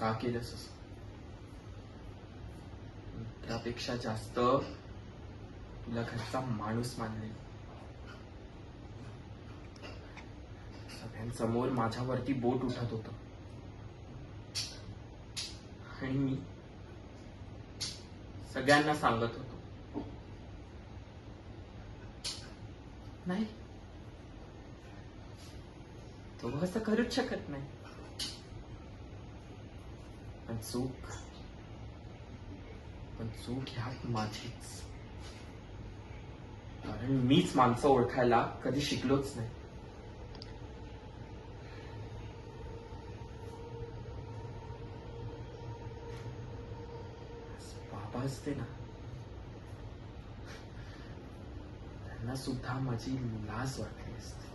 का केलंस असं? त्यापेक्षा जास्त तुला घरचा माणूस मानले. सगळ्यांसमोर माझ्यावरती बोट उठत होतं आणि मी सगळ्यांना सांगत होतो, नाही, तो असं करूच शकत नाही. पण चूक ह्यात माझीच, कारण मीच माणसं ओळखायला कधी शिकलोच नाही. बाबा असते ना, त्यांना सुद्धा माझी लाज वाटली असते.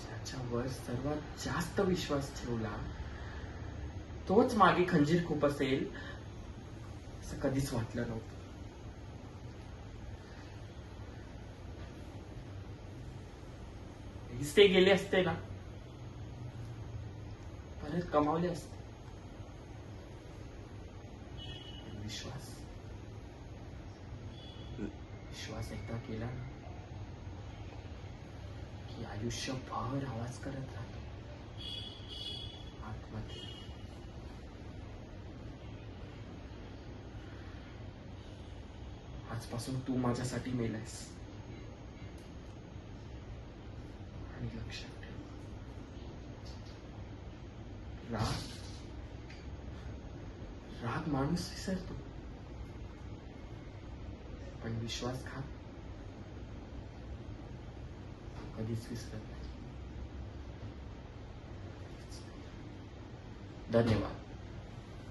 ज्याच्यावर सर्वात जास्त विश्वास ठेवला तोच मागे खंजीर खूप असेल असं कधीच वाटलं नव्हतं. ते गेले असते ना, परत कमावले असते. विश्वास एकदा केला ना की आयुष्यभर आवाज करत राहतो आतमध्ये. आजपासून तू माझ्यासाठी मेलायस, आणि लक्षात ठेव, राग माणूस विसरतो, पण विश्वासघात कधीच विसरत नाही. धन्यवाद.